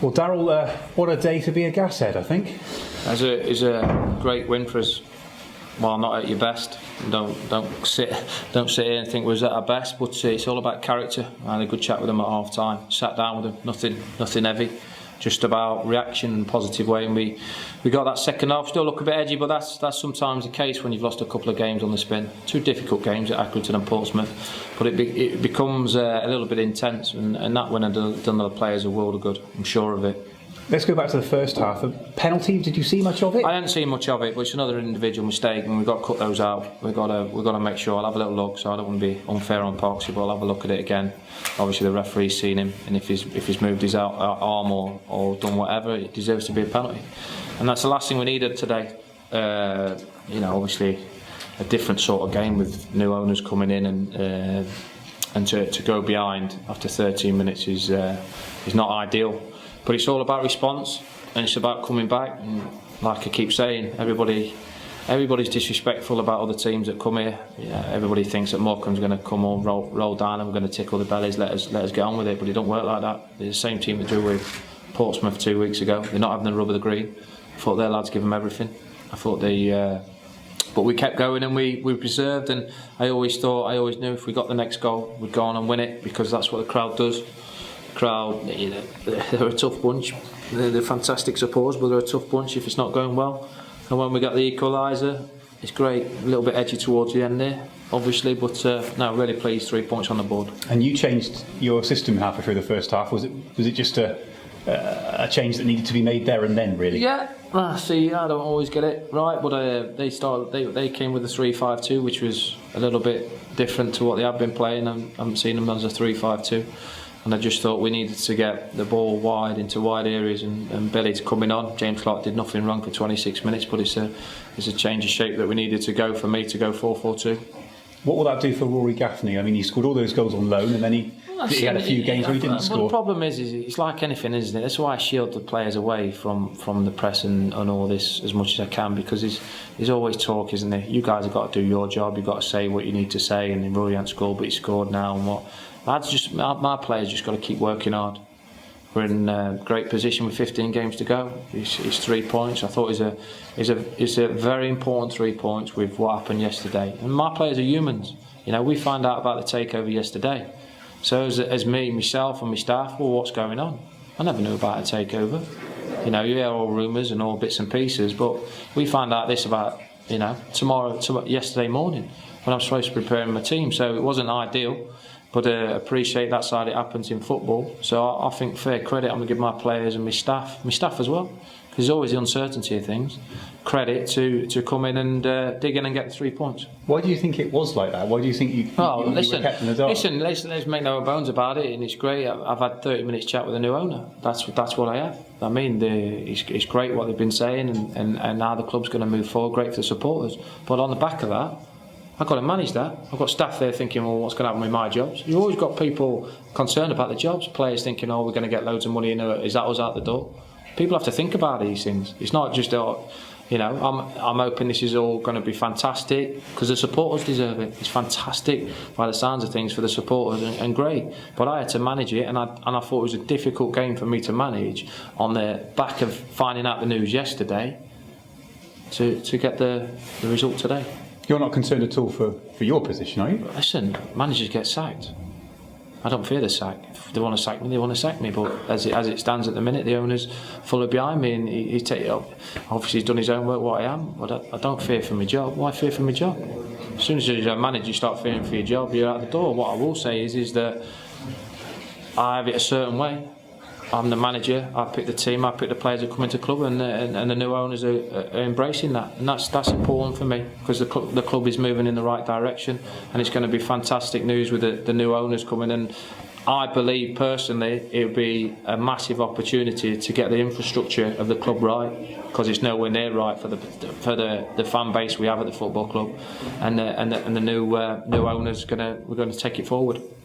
Well, Darrell, what a day to be a gashead, I think. It's a great win for us. While not at your best, don't sit here and think we're at our best. But it's all about character. I had a good chat with them at half time. Sat down with them, nothing heavy, just about reaction and positive way. And we got that second half. Still look a bit edgy, but that's sometimes the case when you've lost a couple of games on the spin. Two difficult games at Accrington and Portsmouth, but it becomes a little bit intense. And that win had done the players a world of good. I'm sure of it. Let's go back to the first half. A penalty, did you see much of it? I hadn't seen much of it, but it's another individual mistake, and we've got to cut those out. We've got to make sure. I'll have a little look, so I don't want to be unfair on Parksy, but I'll have a look at it again. Obviously, the referee's seen him, and if he's moved his arm or done whatever, it deserves to be a penalty. And that's the last thing we needed today. Obviously, a different sort of game with new owners coming in, and to go behind after 13 minutes is not ideal. But it's all about response, and it's about coming back. And like I keep saying, everybody's disrespectful about other teams that come here. Yeah, everybody thinks that Morecambe's going to come on, roll down, and we're going to tickle the bellies, let us get on with it. But it don't work like that. They're the same team that drew with Portsmouth 2 weeks ago. They're not having the rub of the green. I thought their lads give them everything. I thought but we kept going and we preserved. And I always knew if we got the next goal, we'd go on and win it, because that's what the crowd does. Crowd, they're a tough bunch. They're fantastic supporters, but they're a tough bunch if it's not going well. And when we got the equaliser, it's great. A little bit edgy towards the end there, obviously, but no, really pleased. 3 points on the board. And you changed your system halfway through the first half. Was it just a change that needed to be made there and then, really? Yeah. See, I don't always get it right, but they came with a 3-5-2, which was a little bit different to what they have been playing. I haven't seen them as a 3-5-2. And I just thought we needed to get the ball wide into wide areas, and Billy's coming on. James Clarke did nothing wrong for 26 minutes, but it's a change of shape that we needed to go for me to go 4-4-2. What will that do for Rory Gaffney? I mean, he scored all those goals on loan, and then he had a few games where he didn't score. The problem is it's like anything, isn't it? That's why I shield the players away from the press and all this as much as I can, because there's always talk, isn't there? You guys have got to do your job. You've got to say what you need to say, and Rory hasn't scored, but he scored now, and what. My players just got to keep working hard. We're in a great position with 15 games to go. It's 3 points. I thought it's a very important 3 points with what happened yesterday. And my players are humans. We find out about the takeover yesterday. So as myself and my staff, well, what's going on? I never knew about a takeover. You hear all rumours and all bits and pieces, but we find out this about yesterday morning when I'm supposed to be preparing my team. So it wasn't ideal. But appreciate that side it happens in football. So I think fair credit I'm going to give my players and my staff as well, because there's always the uncertainty of things. Credit to come in and dig in and get the 3 points. Why do you think it was like that? Why do you think you were kept in the dark? Listen, let's make no bones about it, and it's great. I've had 30 minutes chat with the new owner. That's what I have. I mean, it's great what they've been saying, and how the club's going to move forward. Great for the supporters. But on the back of that, I've got to manage that. I've got staff there thinking, well, what's going to happen with my jobs? You've always got people concerned about the jobs. Players thinking, we're going to get loads of money in. Is that us out the door? People have to think about these things. It's not just, I'm hoping this is all going to be fantastic, because the supporters deserve it. It's fantastic by the sounds of things for the supporters, and great. But I had to manage it, and I thought it was a difficult game for me to manage on the back of finding out the news yesterday to get the result today. You're not concerned at all for your position, are you? Listen, managers get sacked. I don't fear the sack. If they want to sack me, they want to sack me. But as it stands at the minute, the owner's fully behind me, and he's obviously he's done his own work, what I am. But I don't fear for my job. Why fear for my job? As soon as you're a manager, you start fearing for your job, you're out the door. What I will say is that I have it a certain way. I'm the manager. I pick the team. I pick the players that come into the club, and the new owners are embracing that, and that's important for me, because the club is moving in the right direction, and it's going to be fantastic news with the new owners coming. And I believe personally it would be a massive opportunity to get the infrastructure of the club right, because it's nowhere near right for the fan base we have at the football club, and the new owners we're going to take it forward.